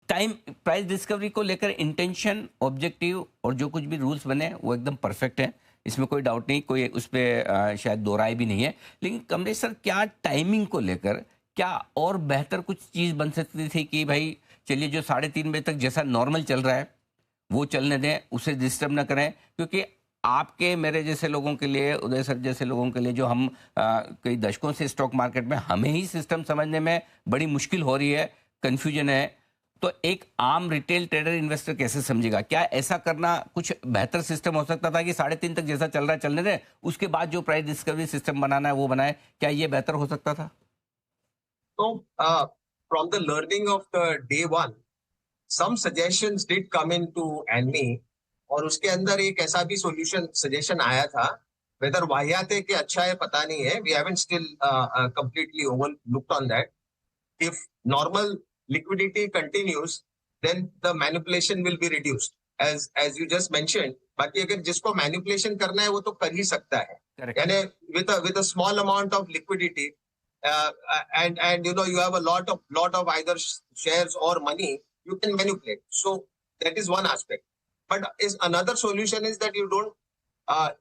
Time price discovery को लेकर intention, objective और जो कुछ भी रूल्स बने वो एकदम परफेक्ट है, इसमें कोई डाउट नहीं, कोई उस पर शायद दो राय भी नहीं है। लेकिन कमलेश सर, क्या टाइमिंग को लेकर क्या और बेहतर कुछ चीज़ बन सकती थी कि भाई चलिए जो 3:30 बजे तक जैसा नॉर्मल चल रहा है वो चलने दें, उसे डिस्टर्ब ना करें? क्योंकि आपके मेरे जैसे लोगों के लिए, उदय सर जैसे लोगों के लिए, जो हम कई दशकों से स्टॉक मार्केट में, हमें ही सिस्टम समझने में बड़ी मुश्किल हो रही है, कन्फ्यूजन है। तो एक आम रिटेल ट्रेडर इन्वेस्टर कैसे समझेगा? क्या ऐसा करना कुछ बेहतर सिस्टम हो सकता था कि 3:30 तक जैसा चल रहा है चलने दें, उसके बाद जो प्राइस डिस्कवरी सिस्टम बनाना है वो बनाए? क्या ये बेहतर हो सकता था? तो from the learning of the day one, some suggestions did come into ANMI, और उसके अंदर एक ऐसा भी सजेशन आया था, वेदर वाहियात है कि अच्छा है पता नहीं है, we haven't still completely overlooked on that. If normal liquidity continues, then the manipulation will be reduced, as you just mentioned. बाकी अगर जिसको manipulation करना है वो तो कर ही सकता है, यानी with a small amount of liquidity, and you have a lot of either shares or money, you can manipulate. So that is one aspect. But is another solution is that you don't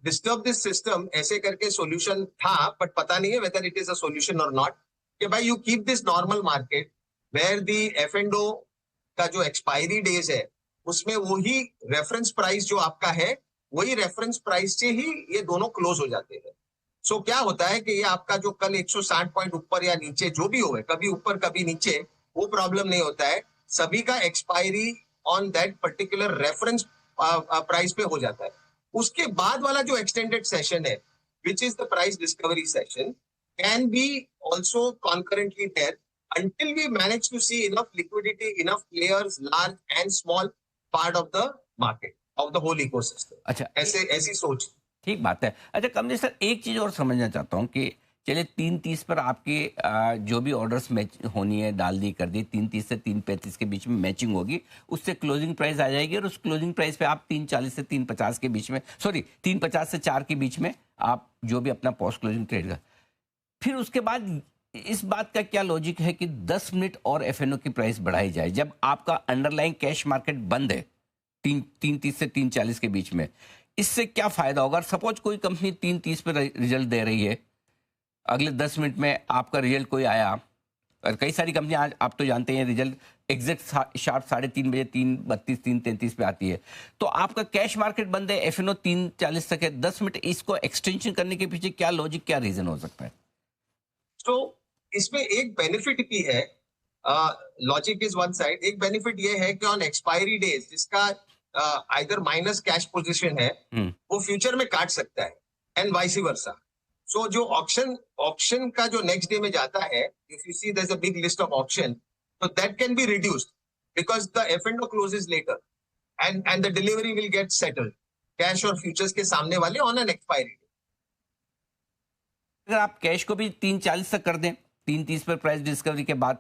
disturb this system. ऐसे करके solution था, but पता नहीं है whether it is a solution or not. कि भाई you keep this normal market where the F&O का जो expiry days है, उसमें वही reference price जो आपका है, वही reference price से ही ये दोनों close हो जाते हैं. So क्या होता है कि ये आपका जो कल 160 पॉइंट ऊपर या नीचे जो भी होवे, कभी ऊपर कभी नीचे, वो प्रॉब्लम नहीं होता है. सभी का expiry on that particular reference price पे हो जाता है. उसके बाद वाला जो एक्सटेंडेड सेशन है, which is the price discovery session, can be also concurrently there until we manage to see enough liquidity, enough players, large and small, part of the market, of the whole ecosystem. अच्छा, ऐसी सोच. ठीक बात है. अच्छा Kamlesh sir, एक चीज़ और समझना चाहता हूँ कि चलिए 3:30 पर आपकी जो भी ऑर्डर्स मैच होनी है डाल दी, कर दी, 3:30 से 3:35 के बीच में मैचिंग होगी, उससे क्लोजिंग प्राइस आ जाएगी और उस क्लोजिंग प्राइस पे आप 3:40 से 3:50 के बीच में, सॉरी 3:50 से 4 के बीच में आप जो भी अपना पोस्ट क्लोजिंग ट्रेड का, फिर उसके बाद इस बात का क्या लॉजिक है कि 10 मिनट और एफएनओ की प्राइस बढ़ाई जाए जब आपका अंडरलाइंग कैश मार्केट बंद है 3:30 से 3:40 के बीच में? इससे क्या फायदा होगा? सपोज कोई कंपनी 3:30 पर रिजल्ट दे रही है, अगले 10 मिनट में आपका रिजल्ट कोई आया, और कई सारी कंपनियां आज आप तो जानते हैं रिजल्ट एग्जैक्ट शार्प 3:30 बजे 3:32 3:33 पे आती है, तो आपका कैश मार्केट बंद है, एफएनओ 3:40 तक है, 10 मिनट इसको एक्सटेंशन करने के पीछे क्या लॉजिक, क्या रीजन हो सकता है? तो इसमें एक बेनिफिट भी है, लॉजिक इज वन साइड. एक बेनिफिट ये है कि ऑन एक्सपायरी डेज जिसका आइदर माइनस कैश पोजीशन है, वो फ्यूचर में काट सकता है, एंड वाइस वर्सा. सो जो ऑक्शन का जो नेक्स्ट डे में जाता है, if you see there is a big list of auction, so that can be reduced because the F&O closes later and the delivery will get settled, cash और futures के सामने वाले on an expiry day. अगर आप cash को भी 3:40 तक कर दें 3:30 पर प्राइस डिस्कवरी के बाद,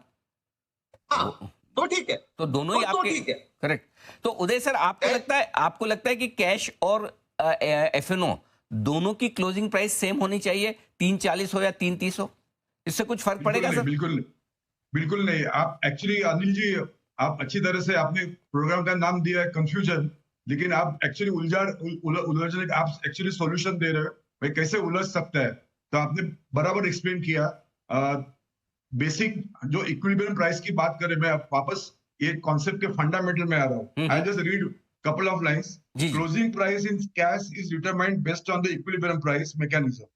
हाँ तो ठीक है, तो दोनों ही आपके ठीक है. करेक्ट. तो उदय सर, आपको लगता है कि कैश और एफएनओ दोनों की क्लोजिंग प्राइस सेम होनी चाहिए, 3:40 हो या 3:30 हो? इससे कुछ फर्क पड़ेगा सर? बिल्कुल नहीं. आप एक्चुअली अनिल जी, आप अच्छी तरह से आपने प्रोग्राम का नाम दिया है कंफ्यूजन, लेकिन आप एक्चुअली उलझन आप एक्चुअली सॉल्यूशन दे रहे हो भाई कैसे उलझ सकता है. तो आपने बराबर एक्सप्लेन किया. बेसिक जो इक्विलिब्रियम प्राइस की बात करें, मैं वापस ये कॉन्सेप्ट के फंडामेंटल में आ रहा हूँ. I just read couple of lines. Closing price in cash is determined based on the equilibrium price mechanism.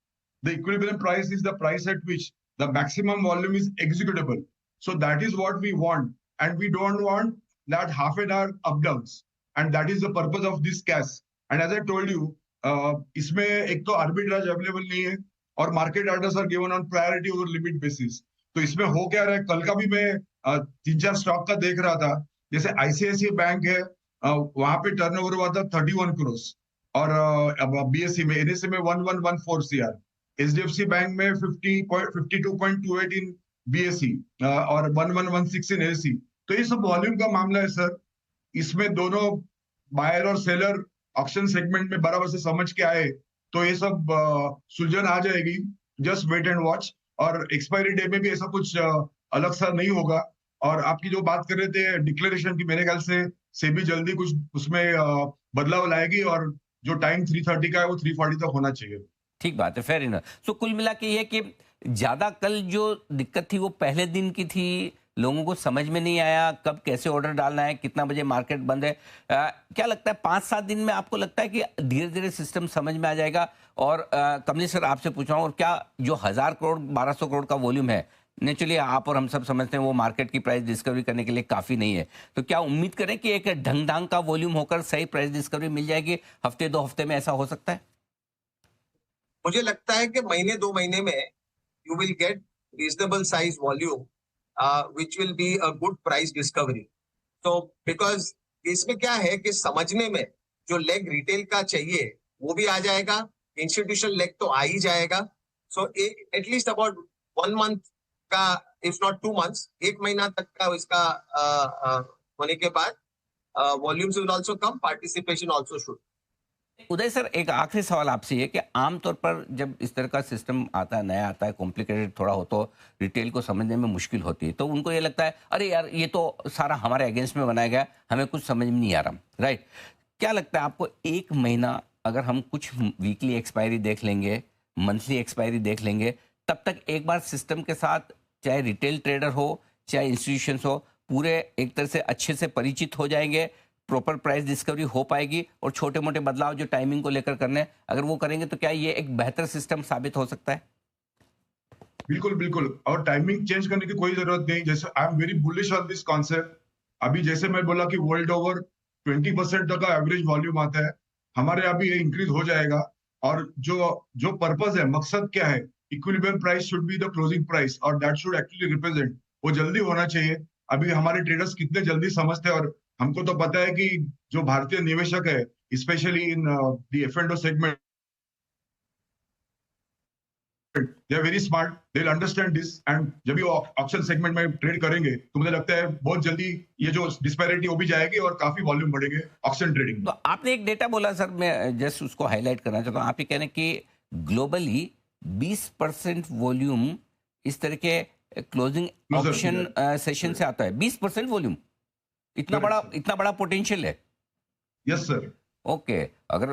The equilibrium price is the price at which the maximum volume is executable. So that is what we want, and we don't want that half an hour up downs, and that is the purpose of this cash. And as I told you, इसमें एक तो arbitrage available नहीं है और market orders are given on priority over limit basis. तो इसमें हो क्या रहा है, कल का भी मैं 3-4 स्टॉक का देख रहा था, जैसे ICICI बैंक है, वहां पे टर्नओवर हुआ था 31 करोड़, और बीएससी में एनएससी में 1114 सीआर, एचडीएफसी बैंक में 52.28 इन बीएससी और 1116 इन एससी. तो ये सब वॉल्यूम का मामला है सर. इसमें दोनों बायर और सेलर ऑक्शन सेगमेंट में बराबर से समझ के आए तो ये सब सुलझन आ जाएगी. Just wait and watch. और एक्सपायरी डे में भी ऐसा कुछ अलग सा नहीं होगा. और आपकी जो बात कर रहे थे डिक्लेरेशन की, मेरे ख्याल से सेबी जल्दी कुछ उसमें बदलाव लाएगी और जो टाइम 3:30 का है वो 3:40 तक होना चाहिए। ठीक बात है, फेयर इनफ। सो कुल मिला के ये कि ज्यादा कल जो दिक्कत थी वो पहले दिन की थी, लोगों को समझ में नहीं आया कब कैसे ऑर्डर डालना है, कितना बजे मार्केट बंद है। क्या लगता है 5-7 दिन में आपको लगता है कि धीरे धीरे सिस्टम समझ में आ जाएगा? और कमलेश सर आपसे पूछ रहा हूँ, और क्या जो 1000 करोड़ 1200 करोड़ का वॉल्यूम है, नेचुरली आप और हम सब समझते हैं वो मार्केट की प्राइस डिस्कवरी करने के लिए काफी नहीं है, तो क्या उम्मीद करें कि एक ढंग ढंग का वॉल्यूम होकर सही प्राइस डिस्कवरी मिल जाएगी हफ्ते 2 हफ्ते में? ऐसा हो सकता है? मुझे लगता है कि महीने 2 महीने में you will get reasonable size volume, which will be a good price discovery. So because इसमें क्या है कि समझने में जो लेग रिटेल का चाहिए वो भी आ जाएगा, इंस्टीट्यूशनल लेग तो आ ही जाएगा। सो एटलीस्ट अबाउट 1 month का, इफ नॉट 2 months, 1 महीना तक का इसका होने के बाद volumes will also come, participation also should. Uday sir, एक आखिरी सवाल आपसे ये कि आमतौर पर जब इस तरह का सिस्टम आता है, नया आता है, कॉम्प्लिकेटेड थोड़ा हो, तो रिटेल को समझने में मुश्किल होती है, तो उनको ये लगता है अरे यार ये तो सारा हमारे अगेंस्ट में बनाया गया, हमें कुछ समझ में नहीं आ रहा, राइट? क्या लगता है आपको 1 महीना अगर हम कुछ वीकली एक्सपायरी देख लेंगे, मंथली एक्सपायरी देख लेंगे, तब तक एक बार सिस्टम के साथ चाहे रिटेल ट्रेडर हो चाहे इंस्टीट्यूशन हो, पूरे एक तरह से अच्छे से परिचित हो जाएंगे, प्रॉपर प्राइस डिस्कवरी हो पाएगी, और छोटे मोटे बदलाव जो टाइमिंग को लेकर करने अगर वो करेंगे तो क्या ये एक बेहतर सिस्टम साबित हो सकता है? बिल्कुल बिल्कुल, और टाइमिंग चेंज करने की कोई जरूरत नहीं। जैसे I am very bullish on this concept. अभी जैसे मैं बोला कि वर्ल्ड ओवर 20% तक का एवरेज वॉल्यूम आता है, हमारे यहाँ भी ये इंक्रीज हो जाएगा। और जो पर्पस है, मकसद क्या है, equilibrium price should be the closing price, और दैट शुड एक्चुअली रिप्रेजेंट, वो जल्दी होना चाहिए। अभी हमारे ट्रेडर्स कितने जल्दी समझते हैं, और हमको तो पता है कि जो भारतीय निवेशक है, specially in the F&O segment, they are very smart, they'll understand this, and जब भी वो ऑप्शन सेगमेंट में ट्रेड करेंगे तो मुझे लगता है बहुत जल्दी ये जो डिस्पैरिटी वो भी जाएगी और काफी वॉल्यूम बढ़ेंगे ऑप्शन ट्रेडिंग में। तो आपने एक डेटा बोला सर, मैं जस्ट उसको हाईलाइट करना चाहता हूँ। आप ये कह रहे हैं कि ग्लोबली 20% वॉल्यूम इस तरह के क्लोजिंग ऑप्शन सेशन से आता है। 20% वॉल्यूम, इतना बड़ा पोटेंशियल है। Yes sir. ओके, अगर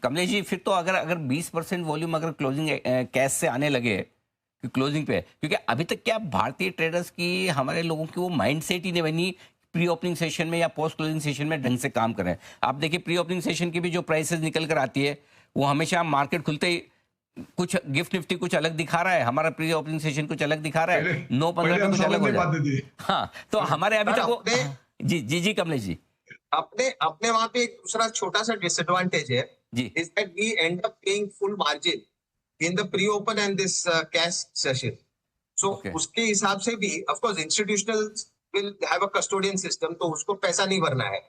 कमलेश जी, फिर तो अगर 20% वॉल्यूम अगर क्लोजिंग कैश से आने लगे क्लोजिंग पे, क्योंकि अभी तक क्या भारतीय ट्रेडर्स की, हमारे लोगों की वो माइंड सेट ही नहीं बनी प्री ओपनिंग सेशन में या पोस्ट क्लोजिंग सेशन में ढंग से काम करें। आप देखिए प्री ओपनिंग सेशन की भी जो प्राइसेस निकल कर आती है, वो हमेशा मार्केट खुलते ही कुछ गिफ्ट निफ्टी कुछ अलग दिखा रहा है, हमारा प्री ओपनिंग सेशन कुछ अलग दिखा रहा है, 9-15 पे कुछ अलग हो जाता है। हाँ, तो हमारे अभी तक जी कमलेश जी, अपने वहां पे एक दूसरा छोटा सा डिसएडवांटेज है, जी, is that we end up paying full margin in the pre open and this cash session. So उसके हिसाब से भी of course institutional will have a custodian system, तो उसको पैसा नहीं भरना है,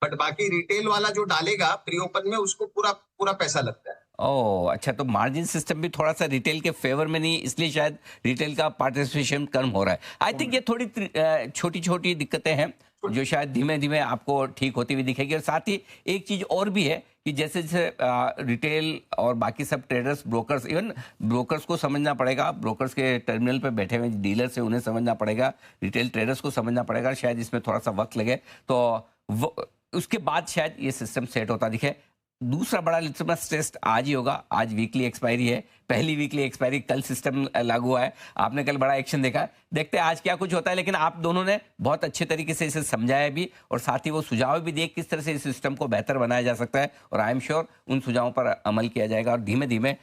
बट बाकी रिटेल वाला जो डालेगा प्री ओपन में उसको पूरा पैसा लगता है। ओह अच्छा, तो मार्जिन सिस्टम भी थोड़ा सा रिटेल के फेवर में नहीं, इसलिए शायद रिटेल का पार्टिसिपेशन कम हो रहा है। आई थिंक ये थोड़ी छोटी छोटी दिक्कतें हैं जो शायद धीमे धीमे आपको ठीक होती हुई दिखेगी। और साथ ही एक चीज और भी है कि जैसे जैसे रिटेल और बाकी सब ट्रेडर्स, ब्रोकर्स, इवन ब्रोकर्स को समझना पड़ेगा, ब्रोकर्स के टर्मिनल पे बैठे हुए डीलर्स है उन्हें समझना पड़ेगा, रिटेल ट्रेडर्स को समझना पड़ेगा, शायद इसमें थोड़ा सा वक्त लगे, तो उसके बाद शायद ये सिस्टम सेट होता दिखे। दूसरा बड़ा लिटमस टेस्ट आज ही होगा, आज वीकली एक्सपायरी है, पहली वीकली एक्सपायरी, कल सिस्टम लागू हुआ है, आपने कल बड़ा एक्शन देखा, देखते हैं आज क्या कुछ होता है। लेकिन आप दोनों ने बहुत अच्छे तरीके से इसे समझाया भी, और साथ ही वो सुझाव भी दिए किस तरह से इस सिस्टम को बेहतर बनाया जा सकता है, और आई एम श्योर उन सुझावों पर अमल किया जाएगा और धीमे धीमे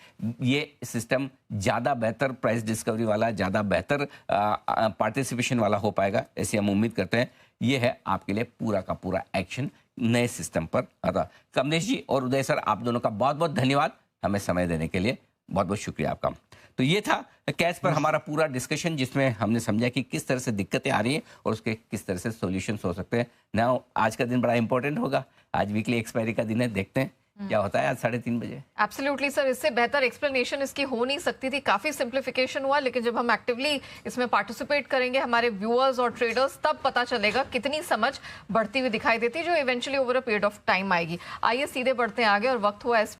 ये सिस्टम ज़्यादा बेहतर प्राइस डिस्कवरी वाला, ज़्यादा बेहतर पार्टिसिपेशन वाला हो पाएगा, ऐसी हम उम्मीद करते हैं। ये है आपके लिए पूरा का पूरा एक्शन नए सिस्टम पर आता। कमलेश जी और उदय सर, आप दोनों का बहुत बहुत धन्यवाद हमें समय देने के लिए, बहुत बहुत शुक्रिया आपका। तो ये था कैश पर हमारा पूरा डिस्कशन, जिसमें हमने समझा कि किस तरह से दिक्कतें आ रही हैं और उसके किस तरह से सॉल्यूशंस हो सकते हैं। नाउ आज का दिन बड़ा इंपॉर्टेंट होगा, आज वीकली एक्सपायरी का दिन है, देखते हैं क्या होता है आज 3:30 बजे। एब्सोल्युटली सर, इससे बेहतर एक्सप्लेनेशन इसकी हो नहीं सकती थी, काफी सिंप्लीफिकेशन हुआ, लेकिन जब हम एक्टिवली इसमें पार्टिसिपेट करेंगे हमारे व्यूअर्स और ट्रेडर्स, तब पता चलेगा कितनी समझ बढ़ती हुई दिखाई देती है, जो eventually over a period of time आएगी। आइए सीधे बढ़ते हैं आगे, और वक्त हुआ